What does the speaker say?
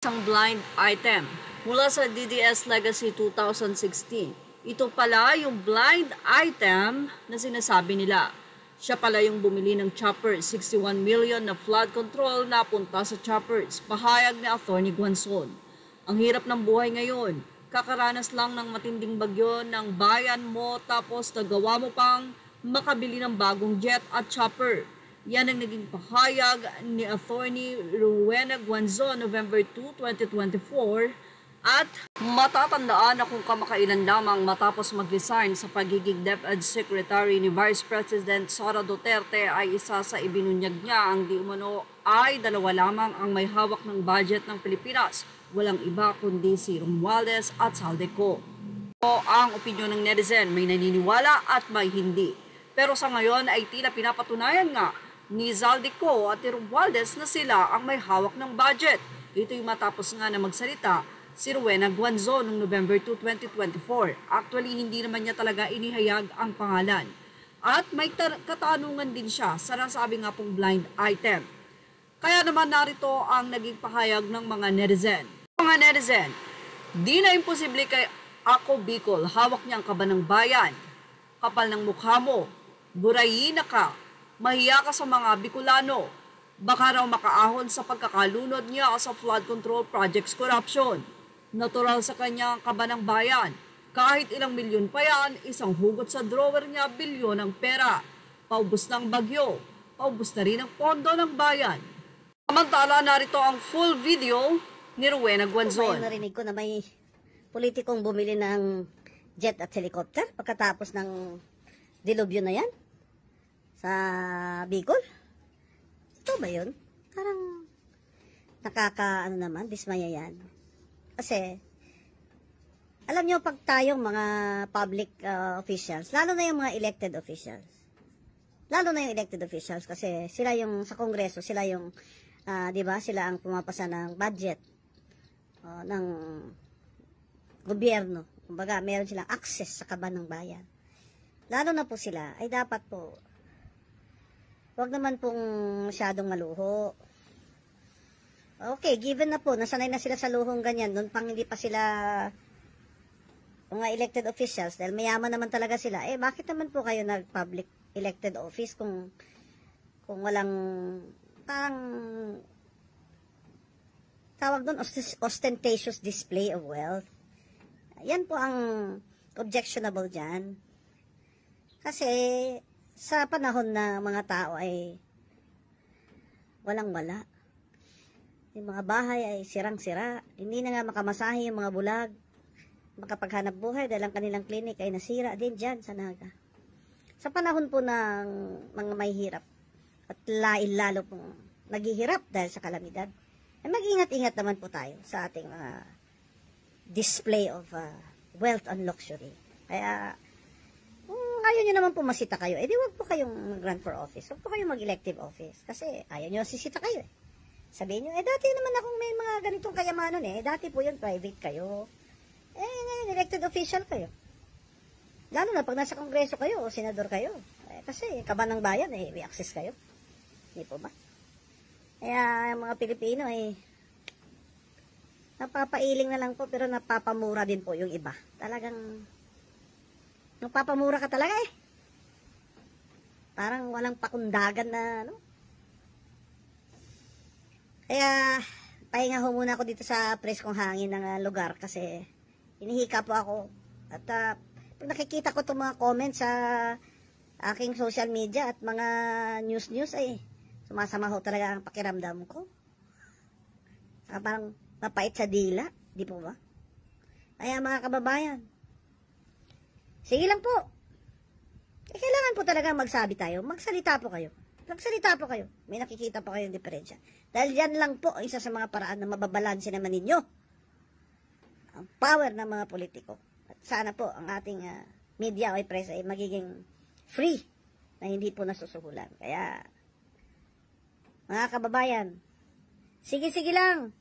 Isang blind item mula sa DDS Legacy 2016. Ito pala yung blind item na sinasabi nila. Siya pala yung bumili ng chopper, 61 million na flood control na punta sa choppers, pahayag ni Atty. Guanzon. Ang hirap ng buhay ngayon, kakaranas lang ng matinding bagyo ng bayan mo tapos nagawa mo pang makabili ng bagong jet at chopper. Yan ang naging pahayag ni Atty. Rowena Guanzon November 2, 2024 at matatandaan na kung kamakailan lamang matapos mag-resign sa pagiging DepEd Secretary ni Vice President Sara Duterte ay isa sa ibinunyag niya ang di umano ay dalawa lamang ang may hawak ng budget ng Pilipinas. Walang iba kundi si Romualdez at Saldico. O ang opinyon ng netizen, may naniniwala at may hindi. Pero sa ngayon ay tila pinapatunayan nga ni Saldico at Romualdez na sila ang may hawak ng budget. Ito'y matapos nga na magsalita si Rowena Guanzon noong November 2, 2024. Actually, hindi naman niya talaga inihayag ang pangalan. At may katanungan din siya sa nasabi nga pong blind item. Kaya naman narito ang naging pahayag ng mga netizen. Mga netizen, di na imposible kay Ako Bicol, hawak niya ang kaba ng bayan. Kapal ng mukha mo, burayina ka, mahiya ka sa mga Bicolano. Baka raw makaahon sa pagkakalunod niya sa flood control projects corruption. Natural sa kanya ang kaba ng bayan. Kahit ilang milyon pa yan, isang hugot sa drawer niya, bilyon ng pera. Paubos ng bagyo, paubos na rin ang pondo ng bayan. Samantala, narito ang full video ni Rowena Guanzon. Narinig ko na may politikong bumili ng jet at helicopter pagkatapos ng dilubyo na yan sa Bicol. Ito ba yun? Parang dismaya yan. Kasi, alam nyo, pag tayong mga public officials, lalo na yung mga elected officials, kasi sila yung sa Kongreso, sila yung, di ba, sila ang pumapasa ng budget ng gobyerno. Kumbaga, meron silang access sa kaban ng bayan. Lalo na po sila, ay dapat po, wag naman pong masyadong maluho. Okay, given na po, nasanay na sila sa luhong ganyan, noon pang hindi pa sila mga elected officials, dahil mayaman naman talaga sila, bakit naman po kayo nag-public elected office kung walang, parang, tawag doon, ostentatious display of wealth. Yan po ang objectionable dyan. Kasi, sa panahon na mga tao ay walang-wala. Yung mga bahay ay sirang-sira. Hindi na nga makamasahe yung mga bulag. Makapaghanap buhay dahil ang kanilang clinic ay nasira din dyan sa Naga. Sa panahon po ng mga may hirap at lalo pong naghihirap dahil sa kalamidad, ay mag-ingat-ingat naman po tayo sa ating mga display of wealth and luxury. Kaya, kung ayaw nyo naman po masita kayo, di wag po kayong mag-run for office. Wag po kayong mag-elective office. Kasi ayaw nyo sisita kayo Sabihin nyo, dati naman akong may mga ganitong kayamanon dati po yun, private kayo. Ngayon, elected official kayo. Lalo na pag nasa kongreso kayo o senador kayo. Kasi kaban ng bayan, may access kayo. Hindi po ba? Kaya, yung mga Pilipino napapailing na lang po, pero napapamura din po yung iba. Talagang, napapamura ka talaga Parang walang pakundagan na, Kaya, pahinga ho muna ako dito sa preskong hangin ng lugar kasi hinihika po ako. At pag nakikita ko itong mga comments sa aking social media at mga news ay sumasama ho talaga ang pakiramdam ko. Parang mapait sa dila, di po ba? Kaya mga kababayan, sige lang po. Kailangan po talaga magsabi tayo, magsalita po kayo. May nakikita po kayong diferensya. Dahil yan lang po, isa sa mga paraan na mababalanse naman ninyo ang power ng mga politiko. At sana po ang ating media o press ay magiging free na hindi po nasusuhulan. Kaya, mga kababayan, sige lang.